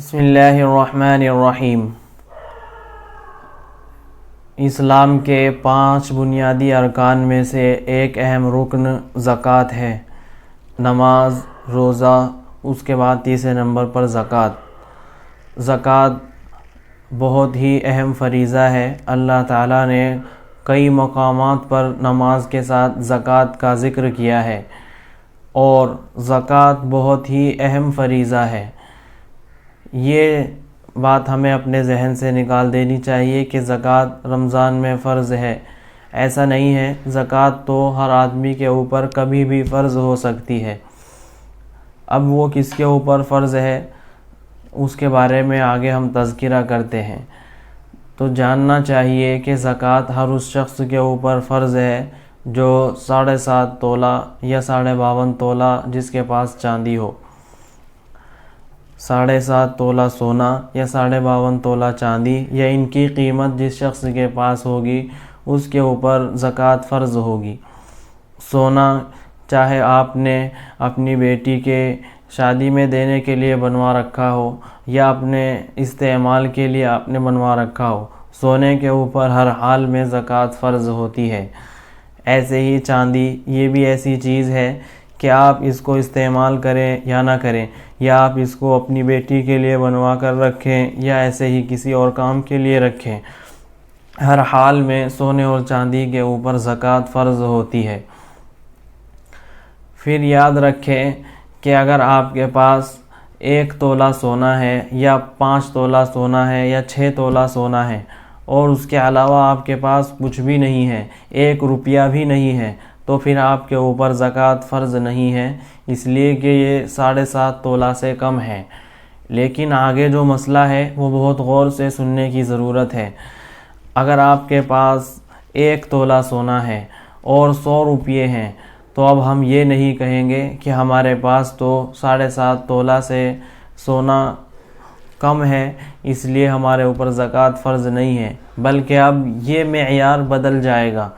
بسم اللہ الرحمن الرحیم۔ اسلام کے 5 بنیادی ارکان میں سے ایک اہم رکن زکوٰۃ ہے۔ نماز، روزہ، اس کے بعد تیسرے نمبر پر زکوٰۃ۔ زکوٰۃ بہت ہی اہم فریضہ ہے۔ اللہ تعالیٰ نے کئی مقامات پر نماز کے ساتھ زکوٰۃ کا ذکر کیا ہے، اور زکوٰۃ بہت ہی اہم فریضہ ہے۔ یہ بات ہمیں اپنے ذہن سے نکال دینی چاہیے کہ زکوٰۃ رمضان میں فرض ہے۔ ایسا نہیں ہے، زکوٰۃ تو ہر آدمی کے اوپر کبھی بھی فرض ہو سکتی ہے۔ اب وہ کس کے اوپر فرض ہے اس کے بارے میں آگے ہم تذکرہ کرتے ہیں۔ تو جاننا چاہیے کہ زکوٰۃ ہر اس شخص کے اوپر فرض ہے جو 7.5 تولہ یا 52.5 تولہ جس کے پاس چاندی ہو۔ 7.5 تولہ سونا یا 52.5 تولہ چاندی یا ان کی قیمت جس شخص کے پاس ہوگی اس کے اوپر زکوٰۃ فرض ہوگی۔ سونا چاہے آپ نے اپنی بیٹی کے شادی میں دینے کے لیے بنوا رکھا ہو یا اپنے استعمال کے لیے آپ نے بنوا رکھا ہو، سونے کے اوپر ہر حال میں زکوٰۃ فرض ہوتی ہے۔ ایسے ہی چاندی، یہ بھی ایسی چیز ہے کہ آپ اس کو استعمال کریں یا نہ کریں، یا آپ اس کو اپنی بیٹی کے لیے بنوا کر رکھیں یا ایسے ہی کسی اور کام کے لیے رکھیں، ہر حال میں سونے اور چاندی کے اوپر زکوٰۃ فرض ہوتی ہے۔ پھر یاد رکھیں کہ اگر آپ کے پاس 1 تولہ سونا ہے یا 5 تولہ سونا ہے یا 6 تولہ سونا ہے اور اس کے علاوہ آپ کے پاس کچھ بھی نہیں ہے، 1 روپیہ بھی نہیں ہے، تو پھر آپ کے اوپر زکوٰۃ فرض نہیں ہے، اس لیے کہ یہ 7.5 تولہ سے کم ہے۔ لیکن آگے جو مسئلہ ہے وہ بہت غور سے سننے کی ضرورت ہے۔ اگر آپ کے پاس 1 تولہ سونا ہے اور 100 روپیے ہیں، تو اب ہم یہ نہیں کہیں گے کہ ہمارے پاس تو 7.5 تولہ سے سونا کم ہے اس لیے ہمارے اوپر زکوٰۃ فرض نہیں ہے، بلکہ اب یہ معیار بدل جائے گا۔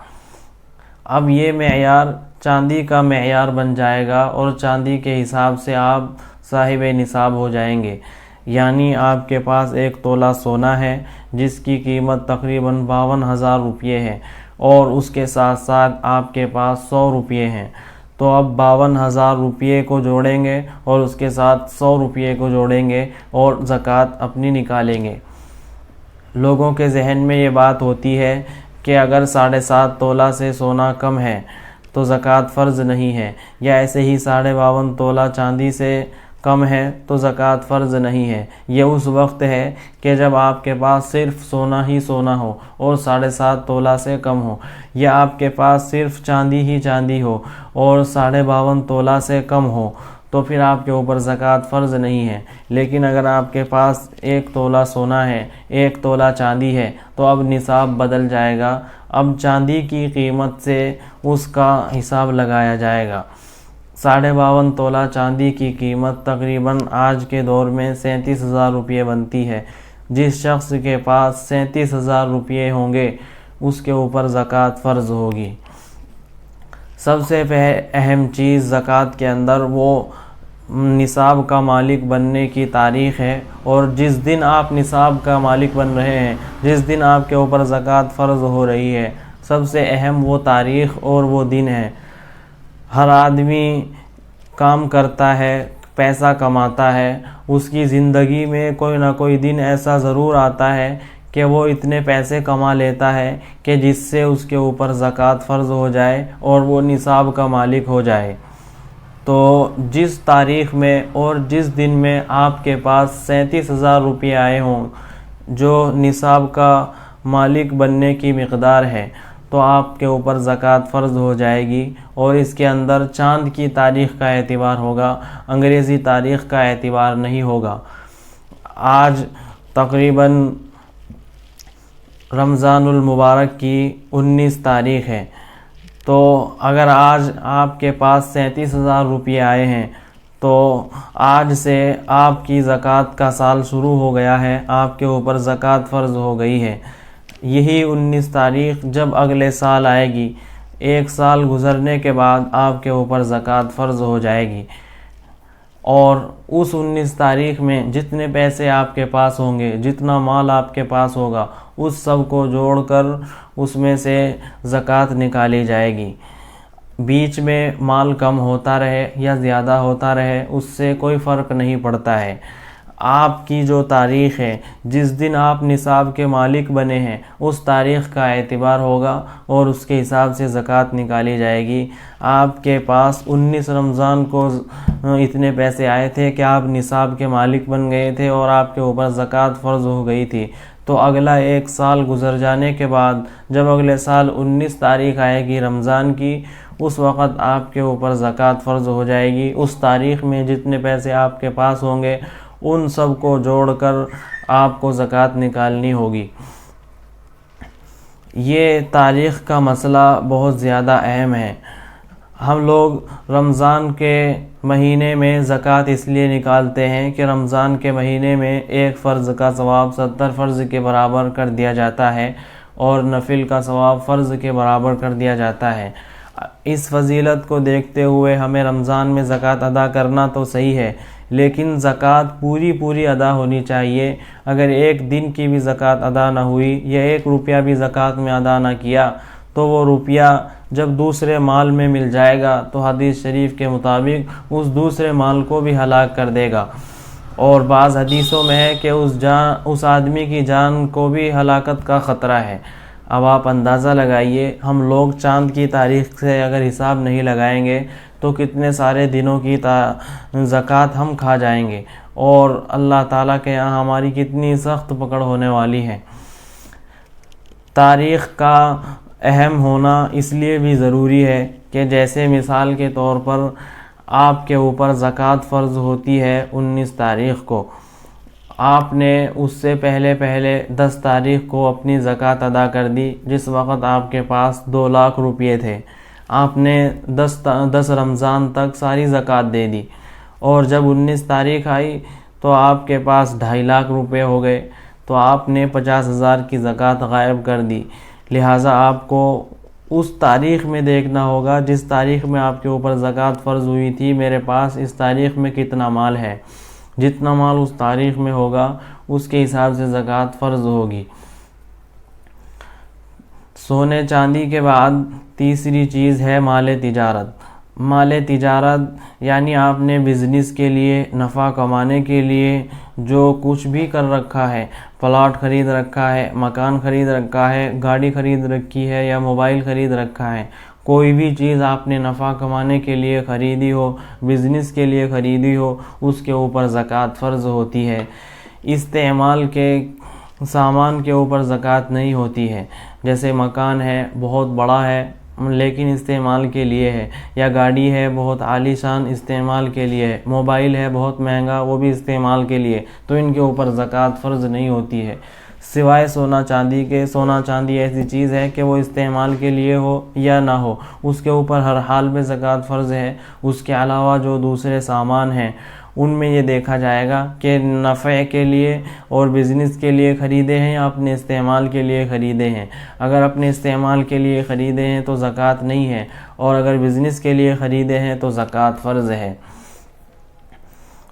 اب یہ معیار چاندی کا معیار بن جائے گا اور چاندی کے حساب سے آپ صاحب نصاب ہو جائیں گے۔ یعنی آپ کے پاس 1 تولہ سونا ہے جس کی قیمت تقریباً 52,000 روپیے ہے، اور اس کے ساتھ ساتھ آپ کے پاس 100 روپیے ہیں، تو اب 52,000 روپیے کو جوڑیں گے اور اس کے ساتھ 100 روپیے کو جوڑیں گے اور زکوٰۃ اپنی نکالیں گے۔ لوگوں کے ذہن میں یہ بات ہوتی ہے کہ اگر 7.5 تولہ سے سونا کم ہے تو زکوٰۃ فرض نہیں ہے، یا ایسے ہی 52.5 تولہ چاندی سے کم ہے تو زکوٰۃ فرض نہیں ہے۔ یہ اس وقت ہے کہ جب آپ کے پاس صرف سونا ہی سونا ہو اور 7.5 تولہ سے کم ہو، یا آپ کے پاس صرف چاندی ہی چاندی ہو اور 52.5 تولہ سے کم ہو، تو پھر آپ کے اوپر زکوٰۃ فرض نہیں ہے۔ لیکن اگر آپ کے پاس 1 تولہ سونا ہے، 1 تولہ چاندی ہے، تو اب نصاب بدل جائے گا۔ اب چاندی کی قیمت سے اس کا حساب لگایا جائے گا۔ 52.5 تولہ چاندی کی قیمت تقریباً آج کے دور میں 37,000 روپیے بنتی ہے۔ جس شخص کے پاس 37,000 روپیے ہوں گے اس کے اوپر زکوٰۃ فرض ہوگی۔ سب سے اہم چیز زکوٰۃ کے اندر وہ نصاب کا مالک بننے کی تاریخ ہے، اور جس دن آپ نصاب کا مالک بن رہے ہیں، جس دن آپ کے اوپر زکوٰۃ فرض ہو رہی ہے، سب سے اہم وہ تاریخ اور وہ دن ہے۔ ہر آدمی کام کرتا ہے، پیسہ کماتا ہے، اس کی زندگی میں کوئی نہ کوئی دن ایسا ضرور آتا ہے کہ وہ اتنے پیسے کما لیتا ہے کہ جس سے اس کے اوپر زکوٰۃ فرض ہو جائے اور وہ نصاب کا مالک ہو جائے۔ تو جس تاریخ میں اور جس دن میں آپ کے پاس 37,000 روپے آئے ہوں جو نصاب کا مالک بننے کی مقدار ہے، تو آپ کے اوپر زکوٰۃ فرض ہو جائے گی، اور اس کے اندر چاند کی تاریخ کا اعتبار ہوگا، انگریزی تاریخ کا اعتبار نہیں ہوگا۔ آج تقریباً رمضان المبارک کی 19 تاریخ ہے، تو اگر آج آپ کے پاس 37,000 روپے آئے ہیں تو آج سے آپ کی زکوٰۃ کا سال شروع ہو گیا ہے، آپ کے اوپر زکوٰۃ فرض ہو گئی ہے۔ یہی 19 تاریخ جب اگلے سال آئے گی، 1 سال گزرنے کے بعد آپ کے اوپر زکوٰۃ فرض ہو جائے گی، اور اس 19 تاریخ میں جتنے پیسے آپ کے پاس ہوں گے، جتنا مال آپ کے پاس ہوگا، اس سب کو جوڑ کر اس میں سے زکوٰۃ نکالی جائے گی۔ بیچ میں مال کم ہوتا رہے یا زیادہ ہوتا رہے اس سے کوئی فرق نہیں پڑتا ہے۔ آپ کی جو تاریخ ہے، جس دن آپ نصاب کے مالک بنے ہیں، اس تاریخ کا اعتبار ہوگا اور اس کے حساب سے زکوٰۃ نکالی جائے گی۔ آپ کے پاس 19 رمضان کو اتنے پیسے آئے تھے کہ آپ نصاب کے مالک بن گئے تھے اور آپ کے اوپر زکوٰۃ فرض ہو گئی تھی، تو اگلا 1 سال گزر جانے کے بعد جب اگلے سال 19 تاریخ آئے گی رمضان کی، اس وقت آپ کے اوپر زکوٰۃ فرض ہو جائے گی۔ اس تاریخ میں جتنے پیسے آپ کے پاس ہوں گے ان سب کو جوڑ کر آپ کو زکوٰۃ نکالنی ہوگی۔ یہ تاریخ کا مسئلہ بہت زیادہ اہم ہے۔ ہم لوگ رمضان کے مہینے میں زکوٰۃ اس لیے نکالتے ہیں کہ رمضان کے مہینے میں ایک فرض کا ثواب 70 فرض کے برابر کر دیا جاتا ہے اور نفل کا ثواب فرض کے برابر کر دیا جاتا ہے۔ اس فضیلت کو دیکھتے ہوئے ہمیں رمضان میں زکوٰۃ ادا کرنا تو صحیح ہے، لیکن زکوٰۃ پوری ادا ہونی چاہیے۔ اگر ایک دن کی بھی زکوٰۃ ادا نہ ہوئی یا 1 روپیہ بھی زکوٰۃ میں ادا نہ کیا تو وہ روپیہ جب دوسرے مال میں مل جائے گا تو حدیث شریف کے مطابق اس دوسرے مال کو بھی ہلاک کر دے گا، اور بعض حدیثوں میں ہے کہ اس آدمی کی جان کو بھی ہلاکت کا خطرہ ہے۔ اب آپ اندازہ لگائیے، ہم لوگ چاند کی تاریخ سے اگر حساب نہیں لگائیں گے تو کتنے سارے دنوں کی زکوٰۃ ہم کھا جائیں گے، اور اللہ تعالیٰ کے یہاں ہماری کتنی سخت پکڑ ہونے والی ہے۔ تاریخ کا اہم ہونا اس لیے بھی ضروری ہے کہ جیسے مثال کے طور پر آپ کے اوپر زکوٰۃ فرض ہوتی ہے 19 تاریخ کو، آپ نے اس سے پہلے 10 تاریخ کو اپنی زکوٰۃ ادا کر دی، جس وقت آپ کے پاس 2 لاکھ روپے تھے۔ آپ نے 10 رمضان تک ساری زکوٰۃ دے دی، اور جب 19 تاریخ آئی تو آپ کے پاس 2.5 لاکھ روپے ہو گئے، تو آپ نے 50,000 کی زکوٰۃ غائب کر دی۔ لہٰذا آپ کو اس تاریخ میں دیکھنا ہوگا جس تاریخ میں آپ کے اوپر زکوٰۃ فرض ہوئی تھی، میرے پاس اس تاریخ میں کتنا مال ہے۔ جتنا مال اس تاریخ میں ہوگا اس کے حساب سے زکوٰۃ فرض ہوگی۔ سونے چاندی کے بعد تیسری چیز ہے مال تجارت۔ مال تجارت یعنی آپ نے بزنس کے لیے، نفع کمانے کے لیے جو کچھ بھی کر رکھا ہے، پلاٹ خرید رکھا ہے، مکان خرید رکھا ہے، گاڑی خرید رکھی ہے یا موبائل خرید رکھا ہے، کوئی بھی چیز آپ نے نفع کمانے کے لیے خریدی ہو، بزنس کے لیے خریدی ہو، اس کے اوپر زکوٰۃ فرض ہوتی ہے۔ استعمال کے سامان کے اوپر زکوٰۃ نہیں ہوتی ہے، جیسے مکان ہے بہت بڑا ہے لیکن استعمال کے لیے ہے، یا گاڑی ہے بہت عالی شان استعمال کے لیے ہے، موبائل ہے بہت مہنگا وہ بھی استعمال کے لیے، تو ان کے اوپر زکوٰۃ فرض نہیں ہوتی ہے، سوائے سونا چاندی کے۔ سونا چاندی ایسی چیز ہے کہ وہ استعمال کے لیے ہو یا نہ ہو اس کے اوپر ہر حال میں زکوٰۃ فرض ہے۔ اس کے علاوہ جو دوسرے سامان ہیں ان میں یہ دیکھا جائے گا کہ نفع کے لیے اور بزنس کے لیے خریدے ہیں یا اپنے استعمال کے لیے خریدے ہیں۔ اگر اپنے استعمال کے لیے خریدے ہیں تو زکوٰۃ نہیں ہے، اور اگر بزنس کے لیے خریدے ہیں تو زکوٰۃ فرض ہے۔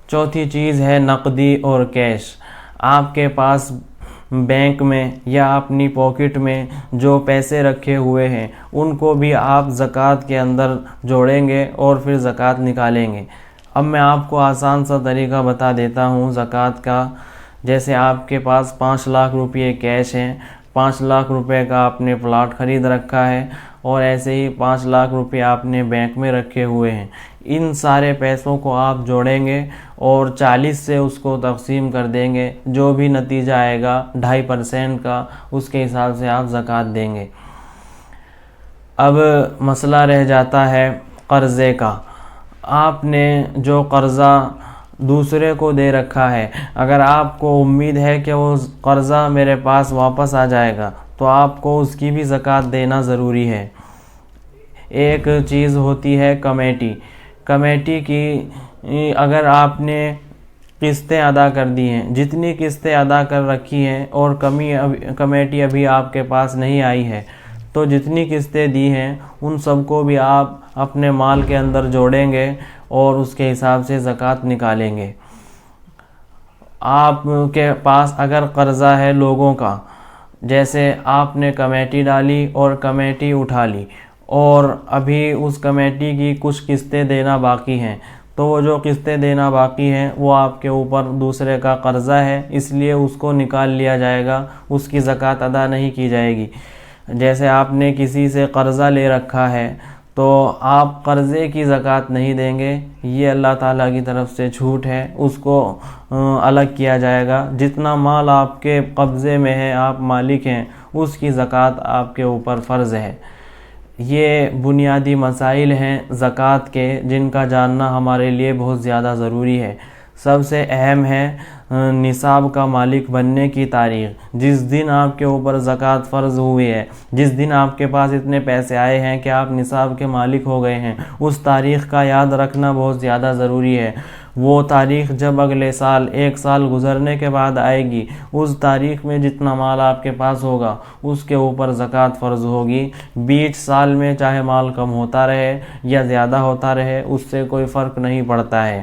چوتھی چیز ہے نقدی اور کیش۔ آپ کے پاس بینک میں یا اپنی پاکٹ میں جو پیسے رکھے ہوئے ہیں ان کو بھی آپ زکوٰۃ کے اندر جوڑیں گے اور پھر زکوٰۃ نکالیں گے۔ اب میں آپ کو آسان سا طریقہ بتا دیتا ہوں زکوٰۃ کا۔ جیسے آپ کے پاس 5 لاکھ روپے کیش ہیں، 5 لاکھ روپے کا آپ نے پلاٹ خرید رکھا ہے، اور ایسے ہی 5 لاکھ روپے آپ نے بینک میں رکھے ہوئے ہیں۔ ان سارے پیسوں کو آپ جوڑیں گے اور 40 سے اس کو تقسیم کر دیں گے، جو بھی نتیجہ آئے گا 2.5% کا، اس کے حساب سے آپ زکوٰۃ دیں گے۔ اب مسئلہ رہ جاتا ہے قرضے کا۔ آپ نے جو قرضہ دوسرے کو دے رکھا ہے، اگر آپ کو امید ہے کہ وہ قرضہ میرے پاس واپس آ جائے گا تو آپ کو اس کی بھی زکوٰۃ دینا ضروری ہے۔ ایک چیز ہوتی ہے کمیٹی۔ کمیٹی کی اگر آپ نے قسطیں ادا کر دی ہیں، جتنی قسطیں ادا کر رکھی ہیں اور کمیٹی ابھی آپ کے پاس نہیں آئی ہے، تو جتنی قسطیں دی ہیں ان سب کو بھی آپ اپنے مال کے اندر جوڑیں گے اور اس کے حساب سے زکوٰۃ نکالیں گے۔ آپ کے پاس اگر قرضہ ہے لوگوں کا، جیسے آپ نے کمیٹی ڈالی اور کمیٹی اٹھا لی اور ابھی اس کمیٹی کی کچھ قسطیں دینا باقی ہیں، تو وہ جو قسطیں دینا باقی ہیں وہ آپ کے اوپر دوسرے کا قرضہ ہے، اس لیے اس کو نکال لیا جائے گا، اس کی زکوٰۃ ادا نہیں کی جائے گی۔ جیسے آپ نے کسی سے قرضہ لے رکھا ہے تو آپ قرضے کی زکوٰۃ نہیں دیں گے، یہ اللہ تعالیٰ کی طرف سے چھوٹ ہے، اس کو الگ کیا جائے گا۔ جتنا مال آپ کے قبضے میں ہے، آپ مالک ہیں، اس کی زکوٰۃ آپ کے اوپر فرض ہے۔ یہ بنیادی مسائل ہیں زکوٰۃ کے، جن کا جاننا ہمارے لیے بہت زیادہ ضروری ہے۔ سب سے اہم ہے نصاب کا مالک بننے کی تاریخ، جس دن آپ کے اوپر زکوٰۃ فرض ہوئی ہے، جس دن آپ کے پاس اتنے پیسے آئے ہیں کہ آپ نصاب کے مالک ہو گئے ہیں، اس تاریخ کا یاد رکھنا بہت زیادہ ضروری ہے۔ وہ تاریخ جب اگلے سال 1 سال گزرنے کے بعد آئے گی، اس تاریخ میں جتنا مال آپ کے پاس ہوگا اس کے اوپر زکوٰۃ فرض ہوگی۔ 20 سال میں چاہے مال کم ہوتا رہے یا زیادہ ہوتا رہے، اس سے کوئی فرق نہیں پڑتا ہے۔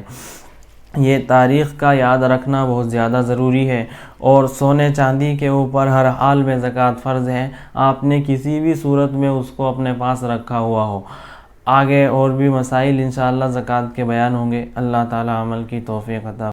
یہ تاریخ کا یاد رکھنا بہت زیادہ ضروری ہے، اور سونے چاندی کے اوپر ہر حال میں زکوٰۃ فرض ہے، آپ نے کسی بھی صورت میں اس کو اپنے پاس رکھا ہوا ہو۔ آگے اور بھی مسائل انشاءاللہ زکوٰۃ کے بیان ہوں گے۔ اللہ تعالی عمل کی توفیق عطا